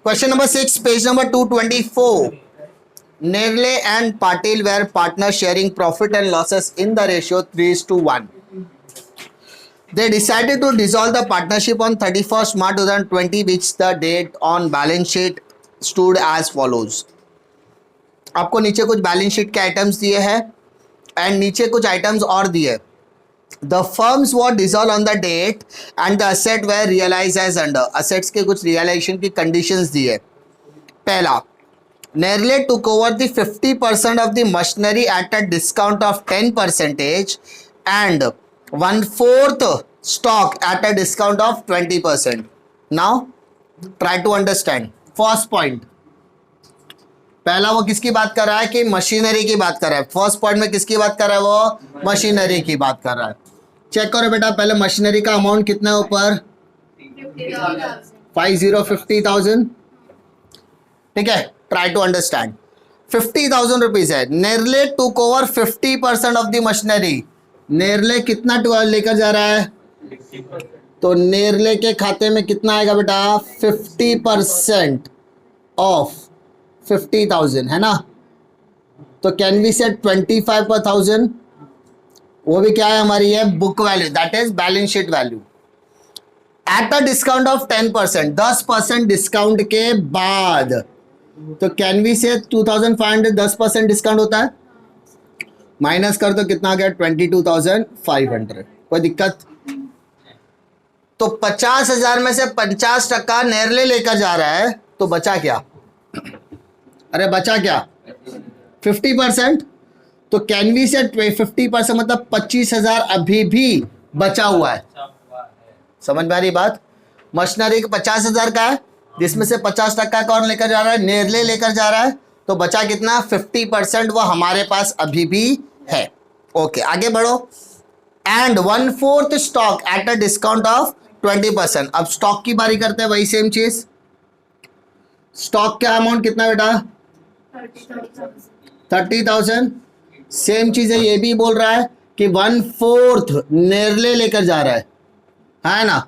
Question number 6, page number 224. Nerle and Patil were partners sharing profit and losses in the ratio 3:1. They decided to dissolve the partnership on 31st March 2020, which the date on balance sheet stood as follows. आपको नीचे कुछ balance sheet के items दिए हैं and नीचे कुछ items और दिए. The firms were dissolved on the date and the asset were realized as under. Assets के कुछ realization की conditions दिए. पहला, Nerle took over the 50% of the machinery at a discount of 10% and 1/4 stock at a discount of 20%. Now, try to understand. First point. पहला वो किसकी बात कर रहा है कि मशीनरी की बात कर रहा है. फर्स्ट पॉइंट में किसकी बात कर रहा है, वो मशीनरी की बात कर रहा है. चेक करो बेटा, पहले मशीनरी का अमाउंट कितना है ऊपर, 50,000. ठीक है, ट्राई टू अंडरस्टैंड. 50,000 रुपीज है. नेरले took over 50% of the machinery. नेरले कितना लेकर जा रहा है, तो नेरले के खाते में कितना आएगा बेटा, 50% ऑफ 50,000 है ना. तो कैन वी से 25,000, वो भी क्या है हमारी है book value, that is balance sheet value. At a discount of 10%, 10% discount के बाद, तो कैन वी से 2,500 10% डिस्काउंट होता है, माइनस कर तो कितना आ गया 22,500. कोई दिक्कत. तो 50,000 में से 50% नेरले लेकर जा रहा है, तो बचा क्या, अरे बचा क्या 50%. तो कैन वी से 50% मतलब 25,000 अभी भी बचा हुआ है. समझ में आ रही बात. मशीनरी 50,000 का है, जिसमें से 50% कौन लेकर जा रहा है, नेरले लेकर जा रहा है. तो बचा कितना, 50% वो हमारे पास अभी भी है. ओके, आगे बढ़ो. And 1/4 stock at a discount of 20%. अब स्टॉक की बारी करते हैं, वही सेम चीज. स्टॉक का अमाउंट कितना बेटा, 30,000. सेम चीज है, ये भी बोल रहा है कि 1/4 नेरले लेकर जा रहा है ना.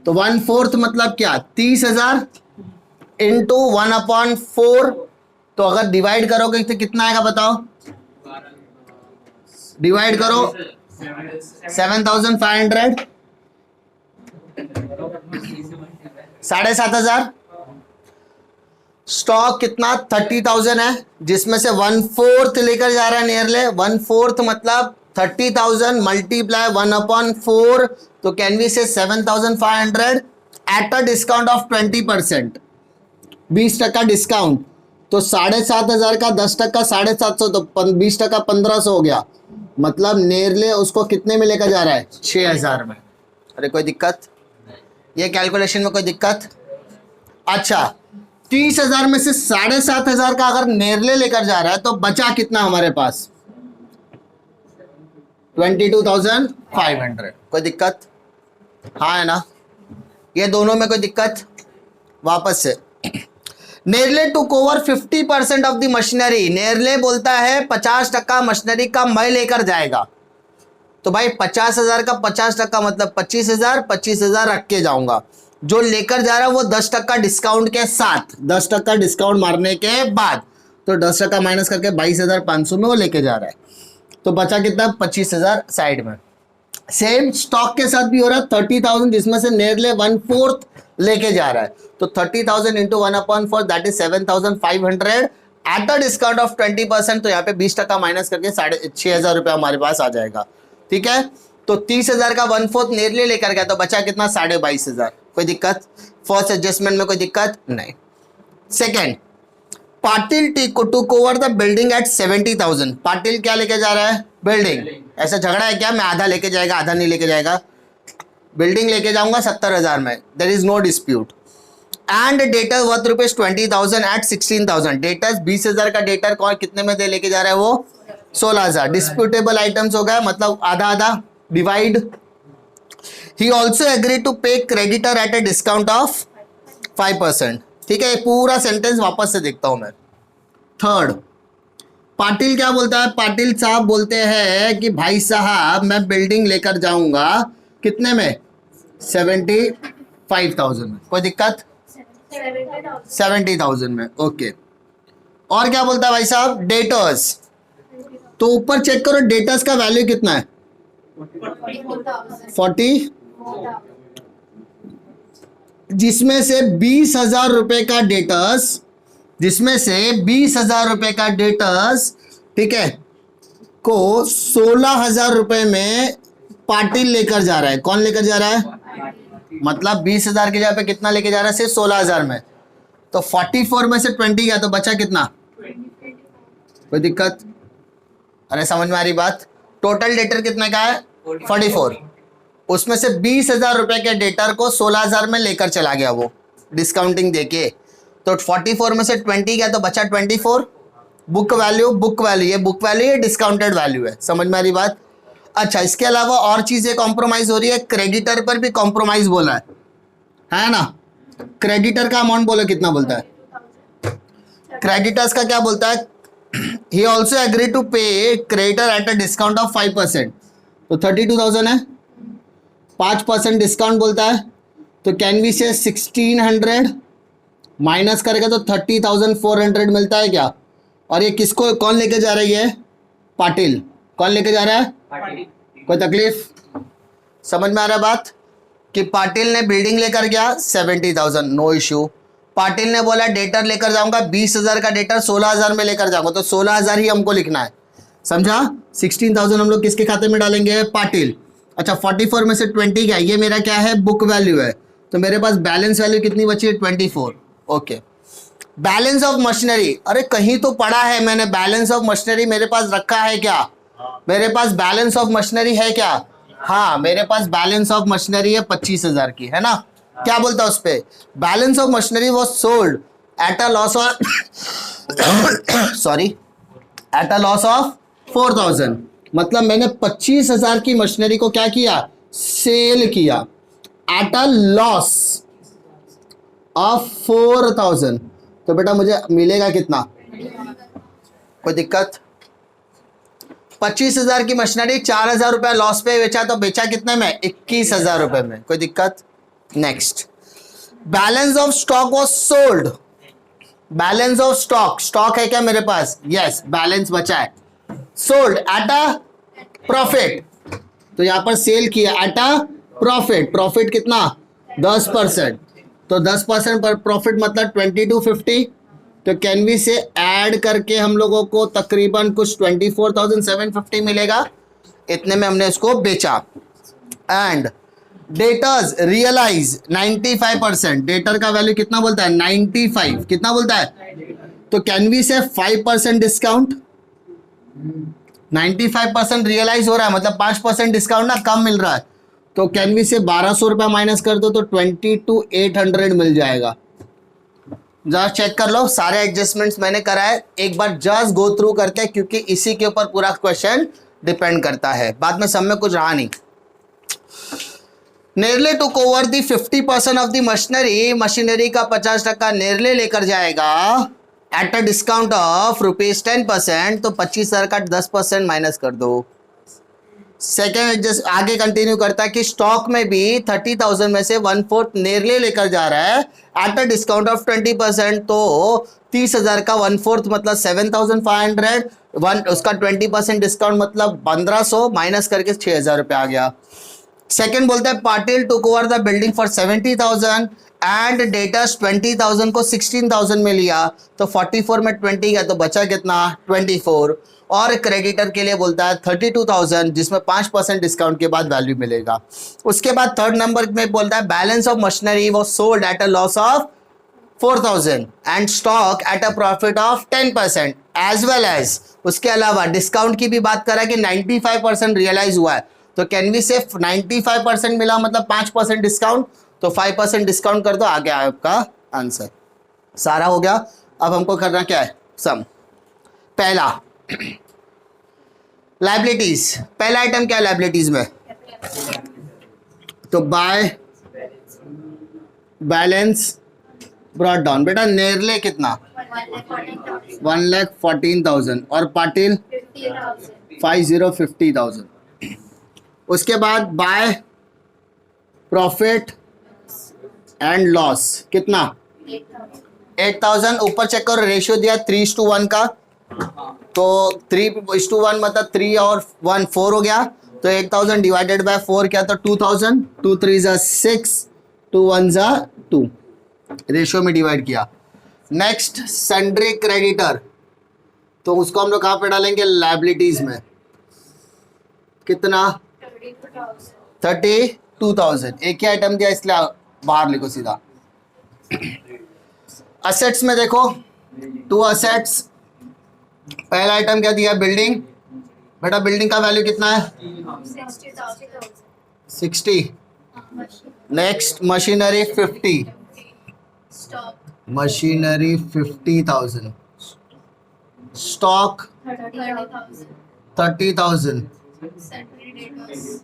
तो 1/4 मतलब क्या, 30,000 इंटू 1/4. तो अगर डिवाइड करोगे तो कितना आएगा बताओ, डिवाइड करो 7,500, 7,500. स्टॉक कितना 30,000 है, जिसमें से 1/4 लेकर जा रहा है नेरले. 1/4 मतलब 30,000 मल्टीप्लाई 1/4. तो कैन वी से 7,500 at a discount of 20%, 20% discount. तो 7,500 का 10% 750, तो 20% 1,500 हो गया. मतलब नेरले उसको कितने में लेकर जा रहा है, 6,000 में. अरे कोई दिक्कत, ये कैलकुलेशन में कोई दिक्कत. अच्छा, 30,000 में से 7,500 का अगर नेरले लेकर जा रहा है, तो बचा कितना हमारे पास, 22,500. कोई दिक्कत, हाँ है ना. ये दोनों में कोई दिक्कत. वापस से, नेरले took over 50% of the machinery. नेरले बोलता है 50% मशीनरी का मैं लेकर जाएगा. तो भाई 50,000 का 50% मतलब 25,000, 25,000 रख के जाऊंगा. जो लेकर जा रहा है वो 10% डिस्काउंट के साथ, 10% डिस्काउंट मारने के बाद, तो 10% माइनस करके 22,500 में वो लेके जा रहा है. तो बचा कितना, 25,000 साइड में. सेम स्टॉक के साथ भी हो रहा है, 30,000 जिसमें से नेरले 1/4 लेके जा रहा है. तो 30,000 into 1/4 that is 7,500 at the discount of 20%. तो यहाँ पे 20% माइनस करके 6,500 रुपये हमारे पास आ जाएगा. ठीक है, तो 30,000 का 1/4 नेरले लेकर गया, तो बचा कितना, 22,500. कोई दिक्कत, फर्स्ट एडजस्टमेंट में कोई दिक्कत नहीं. Second, Patil took over the building at 70,000. Patil क्या लेके जा रहा है, बिल्डिंग. ऐसा झगड़ा है क्या, मैं आधा लेके जाएगा आधा नहीं लेके जाएगा, बिल्डिंग लेके जाऊंगा 70,000 में, there is no dispute. And debtor worth ₹20,000 at 16,000. Debtors 20,000 का डेटर कौन कितने में दे लेके जा रहा है, वो 16,000. डिस्प्यूटेबल आइटम्स हो गया, मतलब आधा आधा divide. He also agree to pay creditor at a discount of 5%. ठीक है, पूरा सेंटेंस वापस से देखता हूं मैं. थर्ड, पाटिल क्या बोलता है, पाटिल साहब बोलते हैं कि भाई साहब मैं बिल्डिंग लेकर जाऊंगा कितने में, 75,000 में. कोई दिक्कत, 70,000 में। ओके, और क्या बोलता है भाई साहब? डेटर्स। तो ऊपर चेक करो डेटर्स का वैल्यू कितना है? 40, जिसमें से 20,000 रुपए का डेटर्स, जिसमें से 20,000 रुपए का डेटर्स, ठीक है, को 16,000 रुपए में पाटिल लेकर जा रहा है। कौन लेकर जा रहा है? मतलब 20,000 की जगह पे कितना लेके जा रहा है? सिर्फ 16,000 में। तो 44 में से 20 गया तो बचा कितना? कोई दिक्कत? अरे समझ में आ रही बात? टोटल डेटर कितने का है? 44। उसमें से 20,000 रुपए के डेटर को 16,000 में लेकर चला गया वो, डिस्काउंटिंग देके। तो 44 में से 20 गया तो बचा 24। बुक वैल्यू, बुक वैल्यू, ये बुक वैल्यू, ये डिस्काउंटेड वैल्यू है। समझ में आ रही बात? अच्छा, इसके अलावा और चीजें कॉम्प्रोमाइज हो रही है। क्रेडिटर पर भी कॉम्प्रोमाइज बोला है ना? क्रेडिटर का अमाउंट बोलो कितना बोलता है? क्रेडिटर्स का क्या बोलता है? ही also agree to pay creditor at a discount of 5%। तो 32,000 है, 5% डिस्काउंट बोलता है। तो कैन वी से 1600 माइनस करेगा तो 30,400 मिलता है क्या? और ये किसको, कौन लेके जा रही है? पाटिल। कौन लेके जा रहा है? कोई तकलीफ? समझ में आ रहा है बात? कि पाटिल ने बिल्डिंग लेकर गया 70,000, नो इश्यू। पाटिल ने बोला डेटर लेकर जाऊंगा 20,000 का डेटर 16,000 में लेकर जाऊंगा, तो 16,000 ही हमको लिखना है। समझा? 16,000 हम लोग किसके खाते में डालेंगे? पाटिल। अच्छा, 44 में से 20 क्या? ये मेरा क्या है? बुक वैल्यू है। तो मेरे पास बैलेंस वैल्यू कितनी बची है? 24। Okay, balance of machinery. अरे कहीं तो पढ़ा है मैंने, बैलेंस ऑफ मशीनरी मेरे पास रखा है क्या? मेरे पास बैलेंस ऑफ मशीनरी है क्या? हाँ, मेरे पास बैलेंस ऑफ मशीनरी है 25,000 की, है ना? क्या बोलता है उस पे? Balance of machinery was sold at a loss of sorry, eight a loss of 4,000। मतलब मैंने 25,000 की मशीनरी को क्या किया? सेल किया एट अ लॉस ऑफ 4,000। तो बेटा मुझे मिलेगा कितना? कोई दिक्कत? 25,000 की मशीनरी 4,000 रुपया लॉस पे बेचा, तो बेचा कितने में? 21,000 रुपए में। कोई दिक्कत? Next, balance of stock was sold. Balance of stock, stock है क्या मेरे पास? यस, बैलेंस बचा है। सोल्ड एट अ प्रॉफिट, तो यहां पर सेल किया एट अ प्रॉफिट। प्रॉफिट कितना? 10%। तो 10% पर प्रॉफिट मतलब 2250। तो कैन वी से ऐड करके हम लोगों को तकरीबन कुछ 24,750 मिलेगा। इतने में हमने इसको बेचा। And debtors realise 95%। डेटर का वैल्यू कितना बोलता है? 95। कितना बोलता है? तो कैन वी से 5% डिस्काउंट। 95% रियलाइज हो रहा है, मतलब 5% डिस्काउंट ना कम मिल रहा है। तो कैन वी से 1,200 रुपया माइनस कर दो तो 22,800 मिल जाएगा। जरा चेक कर लो, सारे एडजस्टमेंट्स मैंने कराए, एक बार जस्ट गो थ्रू करते हैं, क्योंकि इसी के ऊपर पूरा क्वेश्चन डिपेंड करता है। बाद में सब में कुछ रहा नहीं। नेरले took over the 50% of the machinery. Machinery का 50% नेरले लेकर जाएगा एट अ डिस्काउंट ऑफ ₹10%। तो 25,000 का 10% माइनस कर दो। सेकेंड एडजस्ट आगे कंटिन्यू करता है कि स्टॉक में भी 30,000 में से 1/4 नेरले लेकर जा रहा है एट अ डिस्काउंट ऑफ 20%। तो 30,000 का 1/4 मतलब 7,500। उसका 20% डिस्काउंट मतलब 1,500 माइनस करके 6,000 रुपये आ गया। सेकेंड बोलता है Patil took over the building for 70,000 and debtors 20,000 को 16,000 में लिया। तो 44 में 20 गया तो बचा कितना? 24। और क्रेडिटर के लिए बोलता है 32,000, जिसमें 5% डिस्काउंट के बाद वैल्यू मिलेगा। उसके बाद थर्ड नंबर में बोलता है balance of machinery was sold at a loss of 4,000 and stock at a profit of 10% as well as. उसके अलावा डिस्काउंट की भी बात करा कि 95% रियलाइज हुआ है। तो कैन वी से 95% मिला मतलब 5% डिस्काउंट। तो 5% डिस्काउंट कर दो, आ गया आपका आंसर। सारा हो गया। अब हमको करना क्या है? सम। पहला लाइबिलिटीज। पहला आइटम क्या है लाइबिलिटीज में? तो बाय बैलेंस ब्रॉट डाउन। बेटा नेरले कितना? 1,14,000 और पाटिल 50,000। उसके बाद बाय प्रॉफिट एंड लॉस कितना? 8,000 ऊपर चेक करो, रेशियो दिया 3:1 का, तो 3:1 मतलब 3 और 1 4 हो गया, तो 8,000 डिवाइडेड बाय 4 क्या, तो 2,000, 2 3 जा 6, 2 1 जा 2, रेशियो में डिवाइड किया। नेक्स्ट सन्ड्री क्रेडिटर, तो उसको हम लोग कहाँ पे डालेंगे, लायबिलिटीज में। कितना, 32,000। एक ही आइटम दिया इसलिए बाहर लिखो सीधा। असेट्स में देखो, 2 असेट्स, पहला आइटम क्या दिया, बिल्डिंग। बेटा बिल्डिंग का वैल्यू कितना है, 60। Next machinery 50, machinery 50,000। Stock 30,000।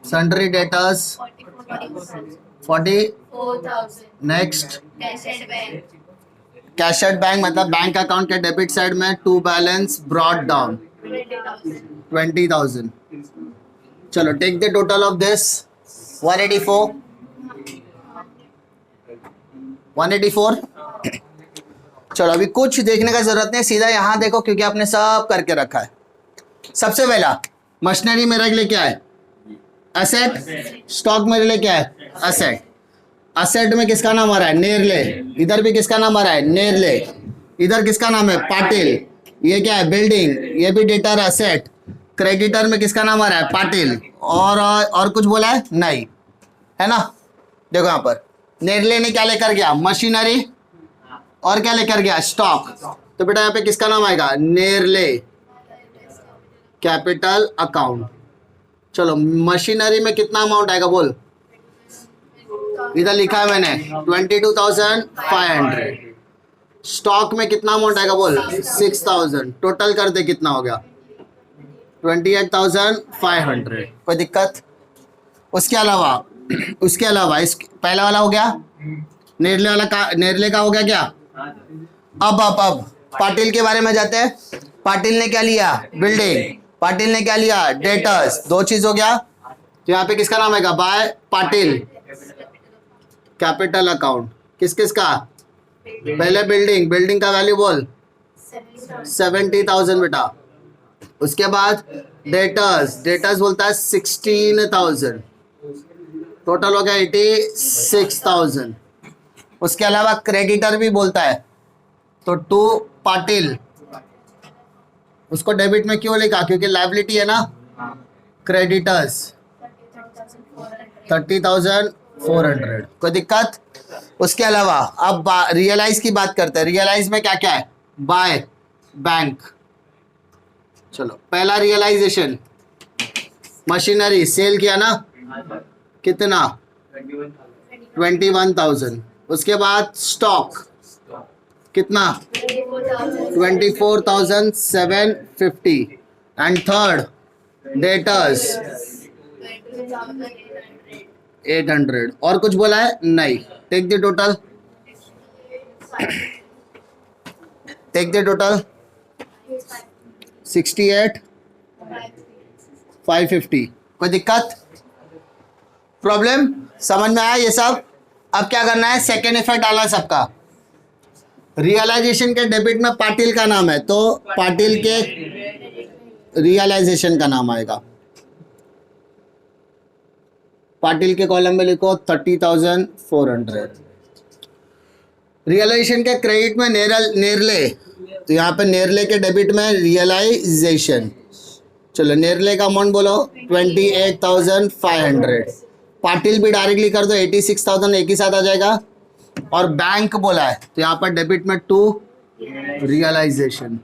Sundry debtors 40। Next cash at bank, मतलब बैंक अकाउंट के डेबिट साइड में टू बैलेंस ब्रॉट डाउन 20,000। चलो take the total of this 184। चलो अभी कुछ देखने का जरूरत नहीं, सीधा यहां देखो क्योंकि आपने सब करके रखा है। सबसे पहला मशीनरी मेरे लिए क्या है, एसेट। स्टॉक मेरे लिए क्या है, एसेट। असेट में किसका नाम आ रहा है, नेरले। इधर भी किसका नाम आ रहा है, नेरले। इधर किसका नाम है, पाटिल। ये क्या है, बिल्डिंग। ये भी डेटर असेट। क्रेडिटर में किसका नाम आ रहा है, पाटिल। और कुछ बोला है नहीं, है ना। देखो यहाँ पर नेरले ने क्या लेकर गया, मशीनरी, और क्या लेकर गया, स्टॉक। तो बेटा यहाँ पे किसका नाम आएगा, नेरले कैपिटल अकाउंट। चलो मशीनरी में कितना अमाउंट आएगा बोल, इधर लिखा है मैंने 22,500। स्टॉक में कितना अमाउंट आएगा बोल, 6,000। टोटल कर दे कितना हो गया, 28,500। कोई दिक्कत। उसके अलावा इस पहला वाला हो गया, नेरले का हो गया क्या। अब पाटिल के बारे में जाते हैं। पाटिल ने क्या लिया, बिल्डिंग। पाटिल ने क्या लिया, डेटर्स। दो चीज हो गया, तो यहाँ पे किसका नाम आएगा, बाय पाटिल कैपिटल अकाउंट। किस किस का, पहले बिल्डिंग का वैल्यू बोल 70,000 बेटा। उसके बाद डेटर्स बोलता है 16,000। टोटल हो गया 86,000। उसके अलावा क्रेडिटर भी बोलता है, तो 2 पाटिल। उसको डेबिट में क्यों लिखा, क्योंकि लायबिलिटी है ना। क्रेडिटर्स 30,400। कोई दिक्कत। उसके अलावा अब रियलाइज की बात करते हैं। रियलाइज में क्या क्या है, बाय बैंक। चलो पहला रियलाइजेशन, मशीनरी सेल किया ना, कितना 21,000। उसके बाद स्टॉक कितना 24,750। And third debtors 800। और कुछ बोला है नहीं। Take the total 68,550। कोई दिक्कत, प्रॉब्लम समझ में आया ये सब। अब क्या करना है, सेकेंड इफेक्ट डालना है सबका। रियलाइजेशन के डेबिट में पाटिल का नाम है, तो पाटिल के रियलाइजेशन का नाम आएगा। पाटिल के कॉलम में लिखो 30,400। रियलाइजेशन के क्रेडिट में नेरले, तो यहाँ पे नेरले के डेबिट में रियलाइजेशन। चलो नेरले का अमाउंट बोलो 28,500। पाटिल भी डायरेक्टली कर दो 86,000, एक ही साथ आ जाएगा। और बैंक बोला है, तो यहाँ पर डेबिट में 2 रियलाइजेशन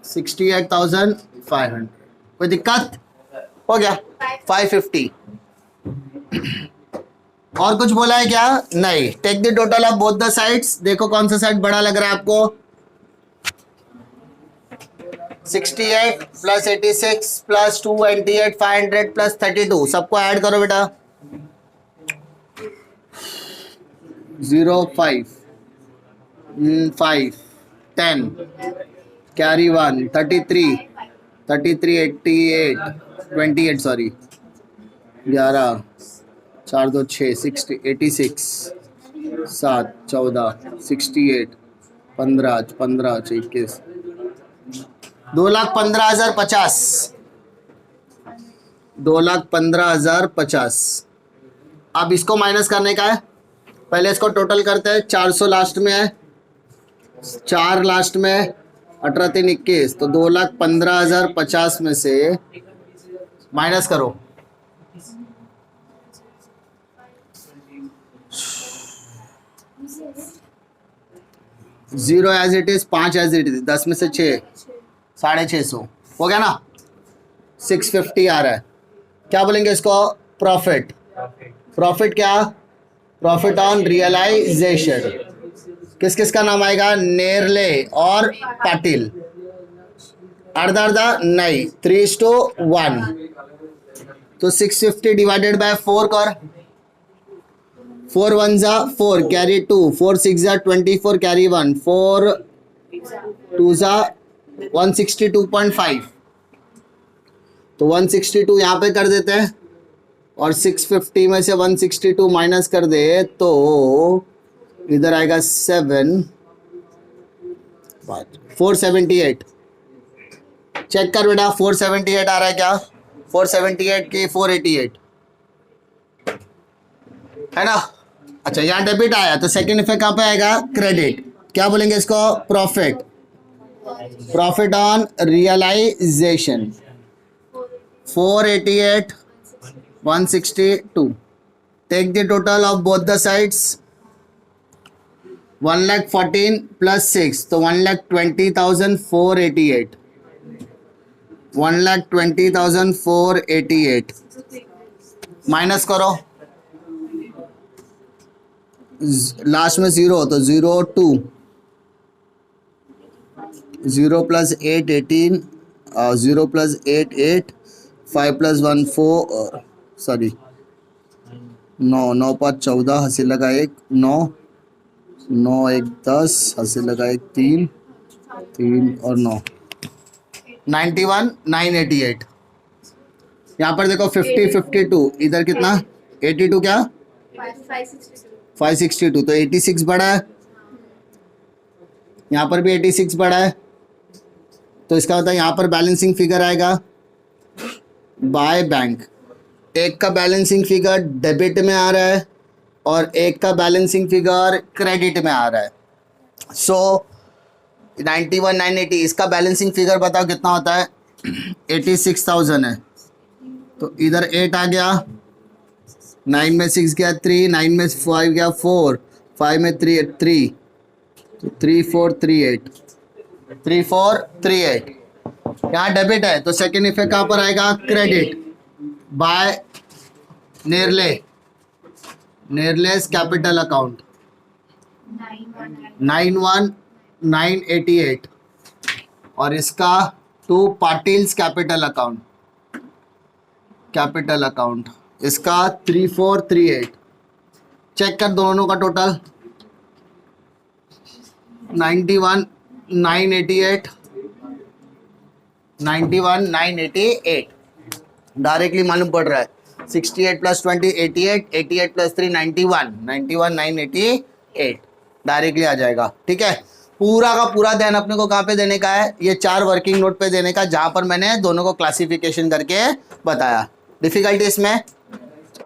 68,500। कोई दिक्कत, हो गया 550। और कुछ बोला है क्या, नहीं। Take the total of both the sides. देखो कौन सा साइड बड़ा लग रहा है आपको, 68 प्लस 86 प्लस 28,500 प्लस 32। सबको ऐड करो बेटा, 0 5 5 10 कैरी 1 33 88 28 सॉरी 11 4 2 6 60 86 7 14 68 15 15 21 2,15,050 2,15,050। अब इसको माइनस करने का है, पहले इसको टोटल करते हैं। 400 लास्ट में है, 4 लास्ट में है, 18 3 21, तो 2,15,050 में से माइनस करो। Zero as it is, 5 as it is, 10 में से 6, 650 हो गया ना। 650 आ रहा है। क्या बोलेंगे इसको? प्रॉफिट। प्रॉफिट क्या? Profit on realisation. किस किस का नाम आएगा? नेरले और पाटिल। अर्धा अर्धा नहीं, 3:1। तो 650 डिवाइडेड बाय 4 कर। 4 1 जा 4 कैरी 2, 4 6 जा 24 कैरी 1, 4 2 जा 162.5। तो 162 यहाँ पे कर देते हैं और 650 में से 162 माइनस कर दे तो इधर आएगा 478। चेक कर बेटा, 478 आ रहा है क्या? 478 की 488 है ना। अच्छा, यहाँ डेबिट आया तो सेकंड इफेक्ट कहाँ पे आएगा? क्रेडिट। क्या बोलेंगे इसको? Profit. Profit on realisation. 488 162। Take the total of both the sides. 1,14,000 plus 6 तो 1,20,488। 1,20,488 माइनस करो, लास्ट में 0 तो 0 2 0 प्लस 8 18, 0 प्लस 8 8, 5 प्लस 1 4, सॉरी 9 9 5 14, हंसी लगा 1 9 9 1 10, हंसी लगा 1 3 3 और 9 91 988। यहाँ पर देखो 50 52, इधर कितना? 82 क्या? 562, तो 86 बढ़ा है, यहाँ पर भी 86 बढ़ा है। तो इसका मतलब यहाँ पर बैलेंसिंग फिगर आएगा बाय बैंक। एक का बैलेंसिंग फिगर डेबिट में आ रहा है और एक का बैलेंसिंग फिगर क्रेडिट में आ रहा है। सो 91 980, इसका बैलेंसिंग फिगर बताओ कितना होता है? 86,000 है। तो इधर 8 आ गया, 9 में 6 गया 3, 9 में 5 गया 4, 5 में 3 3, तो 3438 3438। यहाँ डेबिट है तो सेकेंड इफेक्ट कहाँ पर आएगा? क्रेडिट बाय नेरलेस कैपिटल अकाउंट 91,988 और इसका टू पाटिल्स कैपिटल अकाउंट इसका 3438। चेक कर दोनों का टोटल 91,988 91,988 डायरेक्टली मालूम पड़ रहा है। 68 प्लस 20 88, 88 प्लस 3 91, 91,988 डायरेक्टली आ जाएगा। ठीक है, पूरा का पूरा ध्यान अपने को कहाँ पे देने का है? ये 4 वर्किंग नोट पे देने का, जहां पर मैंने दोनों को क्लासिफिकेशन करके बताया। डिफिकल्टी इसमें